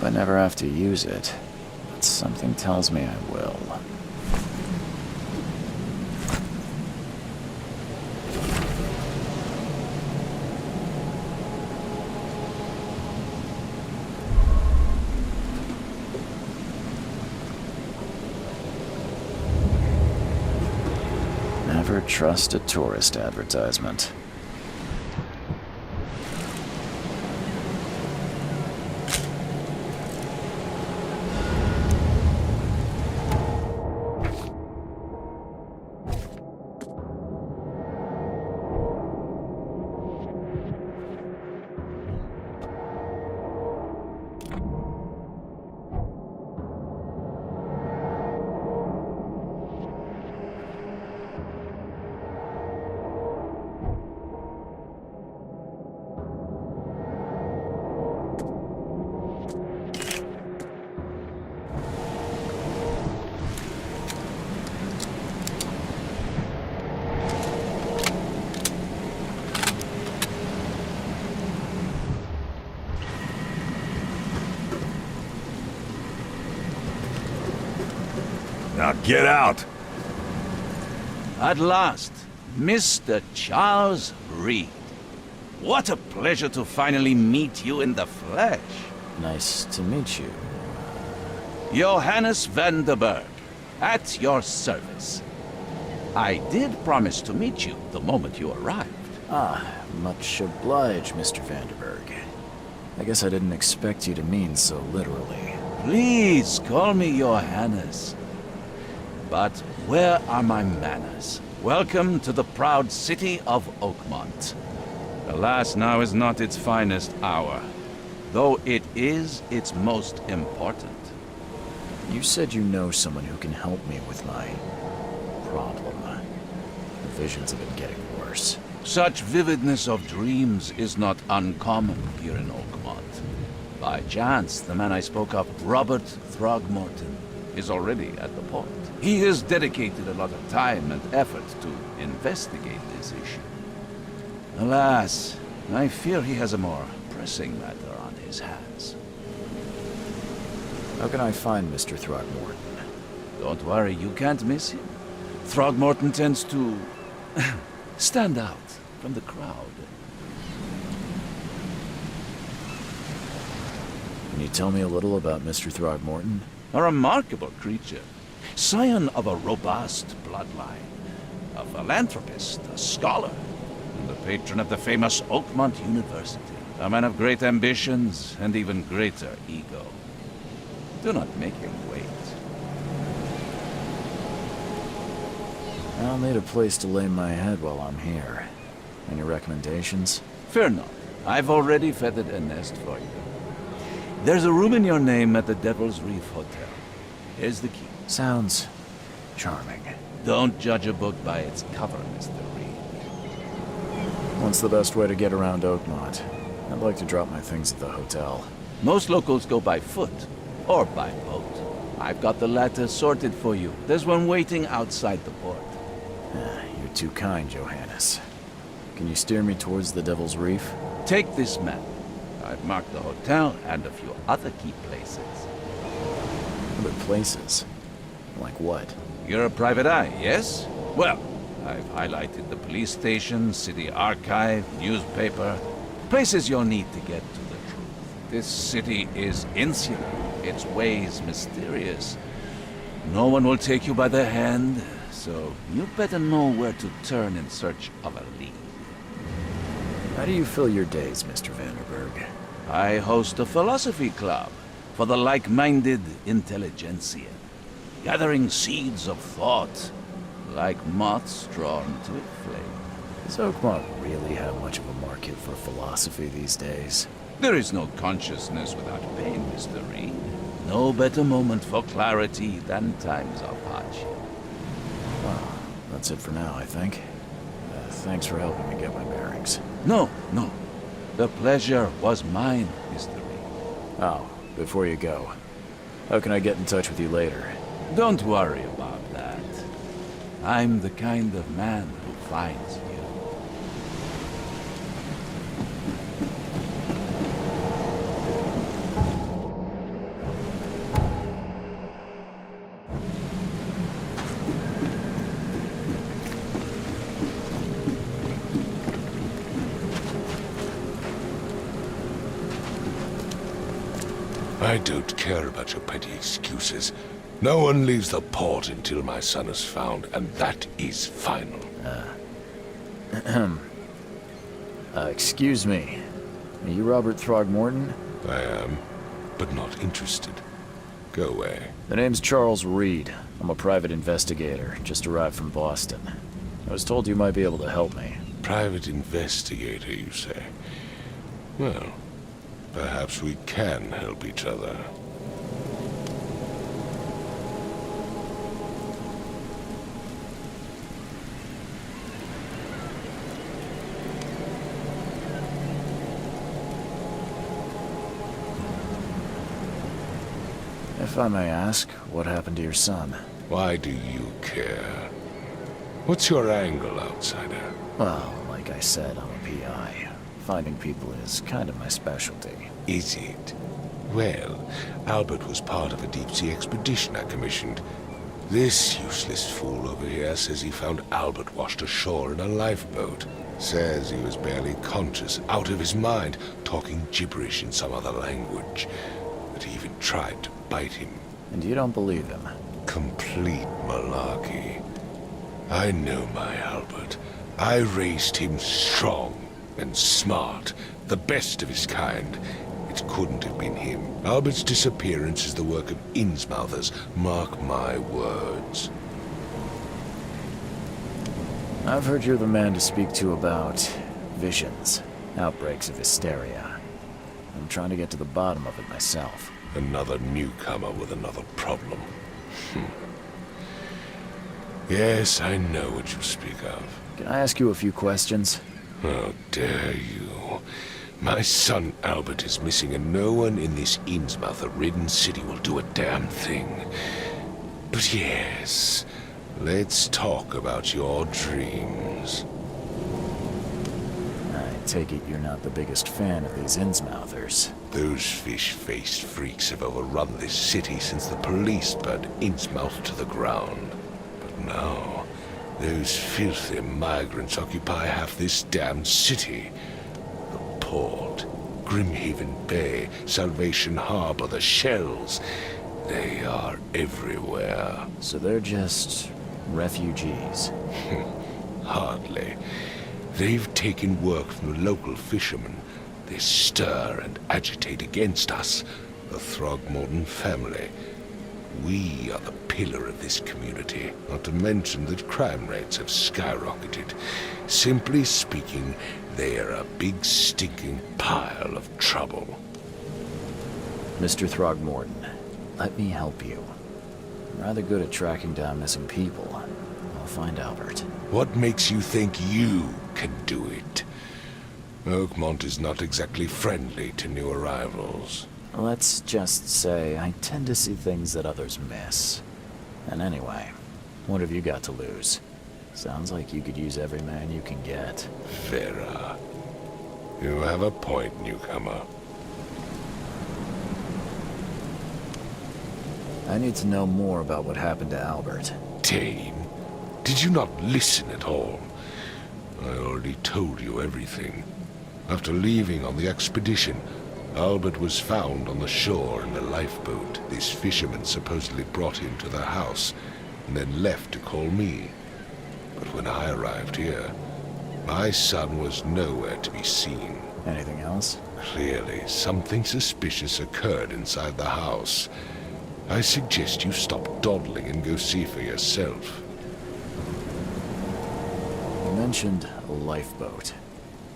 I never have to use it, but something tells me I will. Never trust a tourist advertisement. Now get out! At last, Mr. Charles Reed. What a pleasure to finally meet you in the flesh. Nice to meet you. Johannes van der Berg, at your service. I did promise to meet you the moment you arrived. Ah, much obliged, Mr. Vanderberg. I guess I didn't expect you to mean so literally. Please call me Johannes. But where are my manners? Welcome to the proud city of Oakmont. Alas, now is not its finest hour, though it is its most important. You said you know someone who can help me with my problem. The visions have been getting worse. Such vividness of dreams is not uncommon here in Oakmont. By chance, the man I spoke of, Robert Throgmorton, is already at the port. He has dedicated a lot of time and effort to investigate this issue. Alas, I fear he has a more pressing matter on his hands. How can I find Mr. Throgmorton? Don't worry, you can't miss him. Throgmorton tends to stand out from the crowd. Can you tell me a little about Mr. Throgmorton? A remarkable creature. Scion of a robust bloodline. A philanthropist, a scholar, and the patron of the famous Oakmont University. A man of great ambitions and even greater ego. Do not make him wait. I'll need a place to lay my head while I'm here. Any recommendations? Fear not. I've already feathered a nest for you. There's a room in your name at the Devil's Reef Hotel. Here's the key. Sounds charming. Don't judge a book by its cover, Mr. Reed. What's the best way to get around Oakmont? I'd like to drop my things at the hotel. Most locals go by foot, or by boat. I've got the latter sorted for you. There's one waiting outside the port. You're too kind, Johannes. Can you steer me towards the Devil's Reef? Take this map. I've marked the hotel and a few other key places. Other places? Like what? You're a private eye, yes? Well, I've highlighted the police station, city archive, newspaper. Places you'll need to get to the truth. This city is insular, its ways mysterious. No one will take you by the hand, so you better know where to turn in search of a lead. How do you fill your days, Mr. Vanderberg? I host a philosophy club for the like-minded intelligentsia, gathering seeds of thought, like moths drawn to a flame. Does Oakmont really have much of a market for philosophy these days? There is no consciousness without pain, Mr. Reed. No better moment for clarity than times of hardship. Well, that's it for now, I think. Thanks for helping me get my bearings. No. The pleasure was mine, Mr. Reed. Oh, before you go, how can I get in touch with you later? Don't worry about that. I'm the kind of man who finds you. I don't care about your petty excuses. No one leaves the port until my son is found, and that is final. Excuse me. Are you Robert Throgmorton? I am, but not interested. Go away. The name's Charles Reed. I'm a private investigator, just arrived from Boston. I was told you might be able to help me. Private investigator, you say? Well, perhaps we can help each other. If I may ask, what happened to your son? Why do you care? What's your angle, outsider? Well, like I said, I'm a PI. Finding people is kind of my specialty. Is it? Well, Albert was part of a deep-sea expedition I commissioned. This useless fool over here says he found Albert washed ashore in a lifeboat. Says he was barely conscious, out of his mind, talking gibberish in some other language. That he even tried to bite him. And you don't believe him? Complete malarkey. I know my Albert. I raised him strong and smart, the best of his kind. It couldn't have been him. Albert's disappearance is the work of Innsmouthers, mark my words. I've heard you're the man to speak to about visions, outbreaks of hysteria. I'm trying to get to the bottom of it myself. Another newcomer with another problem. Yes, I know what you speak of. Can I ask you a few questions? How dare you? My son Albert is missing, and no one in this Innsmouther-ridden city will do a damn thing. But yes, let's talk about your dreams. I take it you're not the biggest fan of these Innsmouthers. Those fish-faced freaks have overrun this city since the police burned Innsmouth to the ground. But now, those filthy migrants occupy half this damned city. The port, Grimhaven Bay, Salvation Harbor, the shells. They are everywhere. So they're just refugees. Hardly. They've taken work from the local fishermen. They stir and agitate against us, the Throgmorton family. We are the pillar of this community, not to mention that crime rates have skyrocketed. Simply speaking, they are a big stinking pile of trouble. Mr. Throgmorton, let me help you. I'm rather good at tracking down missing people. I'll find Albert. What makes you think you can do it? Oakmont is not exactly friendly to new arrivals. Let's just say I tend to see things that others miss. And anyway, what have you got to lose? Sounds like you could use every man you can get. Vera, you have a point, newcomer. I need to know more about what happened to Albert. Dane, did you not listen at all? I already told you everything. After leaving on the expedition, Albert was found on the shore in a lifeboat. This fisherman supposedly brought him to the house, and then left to call me. But when I arrived here, my son was nowhere to be seen. Anything else? Clearly, something suspicious occurred inside the house. I suggest you stop dawdling and go see for yourself. You mentioned a lifeboat.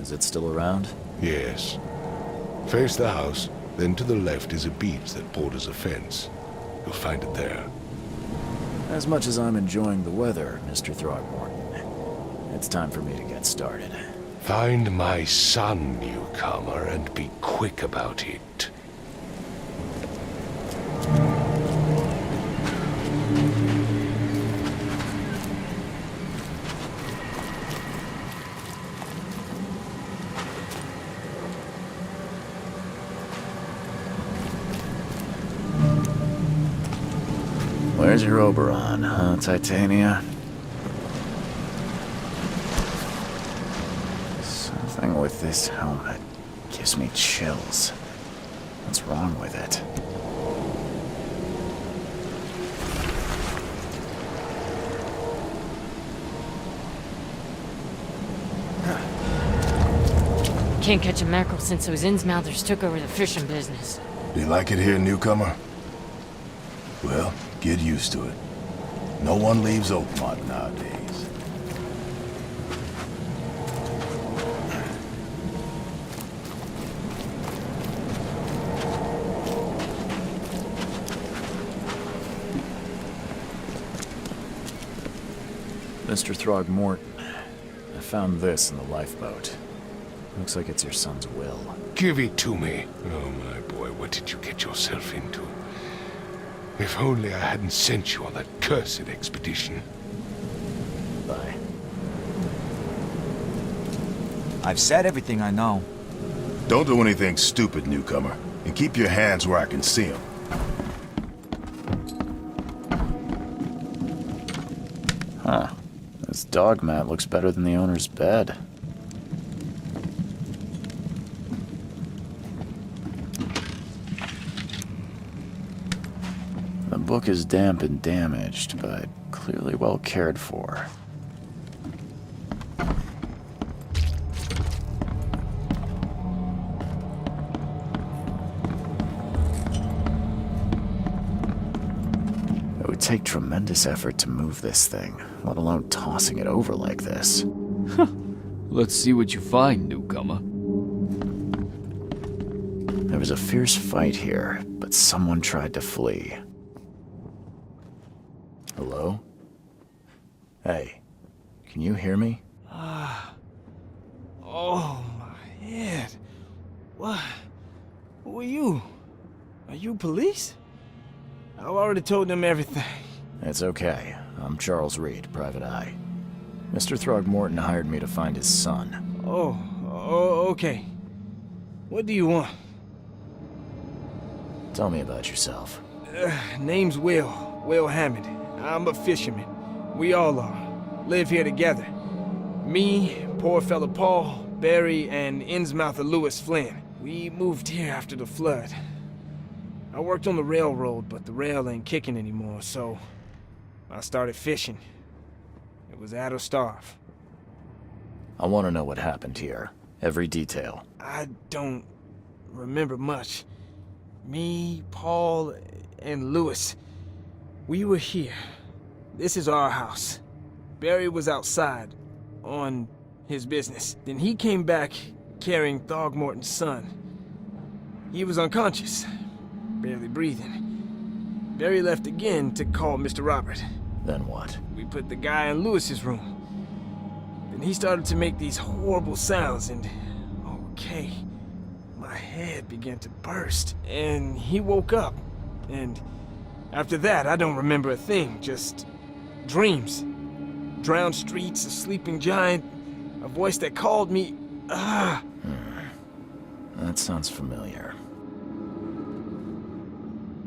Is it still around? Yes. Face the house, then to the left is a beach that borders a fence. You'll find it there. As much as I'm enjoying the weather, Mr. Throgmorton, it's time for me to get started. Find my son, newcomer, and be quick about it. Where's your Oberon, huh, Titania? Something with this helmet gives me chills. What's wrong with it? Can't catch a mackerel since those Innsmouthers took over the fishing business. Do you like it here, newcomer? Well, get used to it. No one leaves Oakmont nowadays. Mr. Throgmorton, I found this in the lifeboat. Looks like it's your son's will. Give it to me. Oh, my boy, what did you get yourself into? If only I hadn't sent you on that cursed expedition. Bye. I've said everything I know. Don't do anything stupid, newcomer. And keep your hands where I can see them. Huh. This dog mat looks better than the owner's bed. The book is damp and damaged, but clearly well cared for. It would take tremendous effort to move this thing, let alone tossing it over like this. Let's see what you find, newcomer. There was a fierce fight here, but someone tried to flee. Hello? Hey, can you hear me? Oh, my head. What? Who are you? Are you police? I've already told them everything. It's okay. I'm Charles Reed, Private Eye. Mr. Throgmorton hired me to find his son. Oh, okay. What do you want? Tell me about yourself. Name's Will Hammond. I'm a fisherman. We all are. Live here together. Me, poor fella Paul, Barry, and Innsmouther Lewis Flynn. We moved here after the flood. I worked on the railroad, but the rail ain't kicking anymore, so I started fishing. It was add or starve. I want to know what happened here. Every detail. I don't remember much. Me, Paul, and Lewis. We were here. This is our house. Barry was outside, on his business. Then he came back carrying Throgmorton's son. He was unconscious, barely breathing. Barry left again to call Mr. Robert. Then what? We put the guy in Lewis's room. Then he started to make these horrible sounds and... okay, my head began to burst. And he woke up. And after that, I don't remember a thing, just dreams. Drowned streets, a sleeping giant, a voice that called me. That sounds familiar.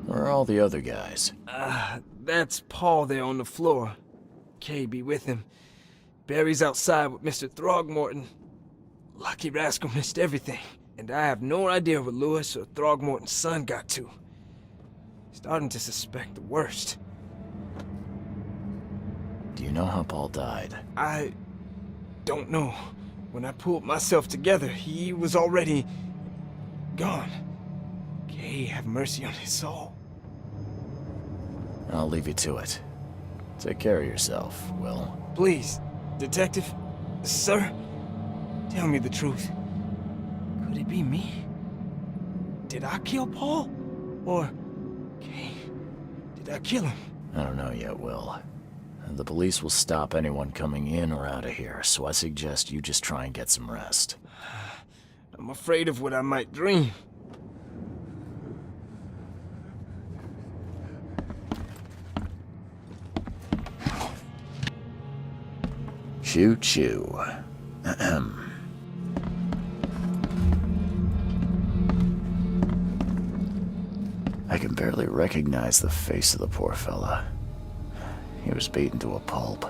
Where are all the other guys? That's Paul there on the floor. Kay be with him. Barry's outside with Mr. Throgmorton. Lucky rascal missed everything. And I have no idea what Lewis or Throgmorton's son got to. Starting to suspect the worst. Do you know how Paul died? I don't know. When I pulled myself together, he was already gone. Kay have mercy on his soul. I'll leave you to it. Take care of yourself, Will. Please, Detective, sir, tell me the truth. Could it be me? Did I kill Paul? Or, Kay, did I kill him? I don't know yet, Will. The police will stop anyone coming in or out of here, so I suggest you just try and get some rest. I'm afraid of what I might dream. Choo-choo. I can barely recognize the face of the poor fella. He was beaten to a pulp.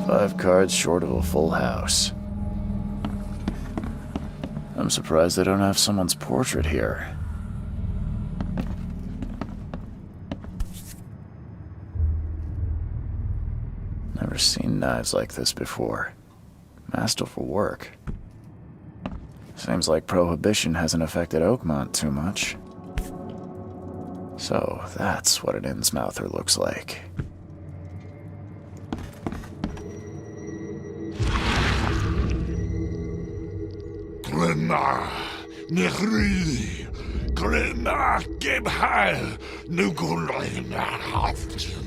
Five cards short of a full house. I'm surprised they don't have someone's portrait here. Never seen knives like this before. Masterful work. Seems like Prohibition hasn't affected Oakmont too much. So, that's what an Innsmouther looks like. Glenna, Nehri, Glenna, Gebheil, Nugulina, Haften.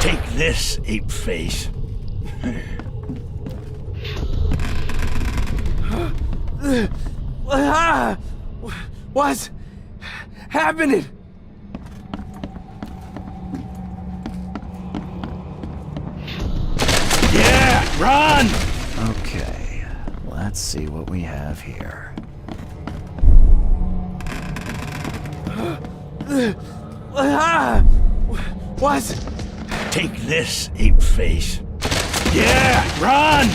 Take this, ape-face. What's happening? Yeah, run! Okay, let's see what we have here. What? Take this, ape-face. Yeah, run!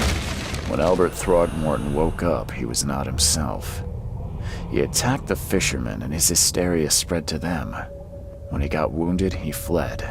When Albert Throgmorton woke up, he was not himself. He attacked the fishermen, and his hysteria spread to them. When he got wounded, he fled.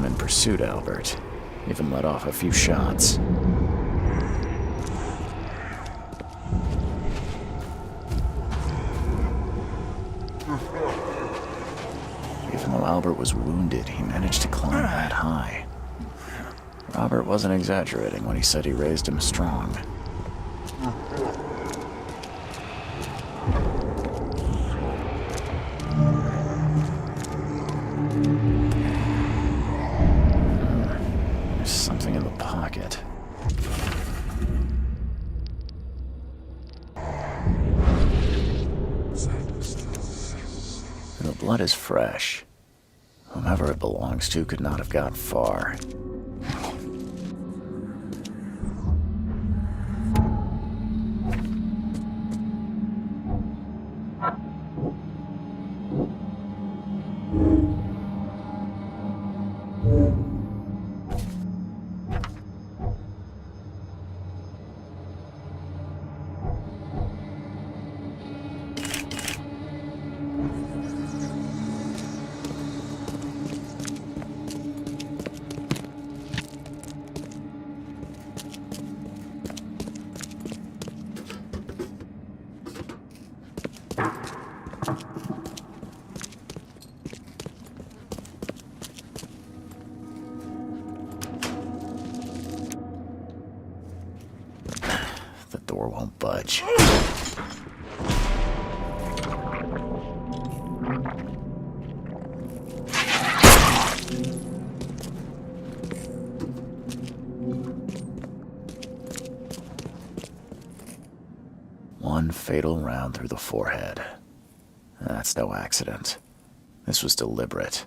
fisherman pursued Albert, even let off a few shots. Even though Albert was wounded, he managed to climb that high. Robert wasn't exaggerating when he said he raised him strong. There's something in the pocket. The blood is fresh. Whomever it belongs to could not have got far. The door won't budge. One fatal round through the forehead. That's no accident. This was deliberate.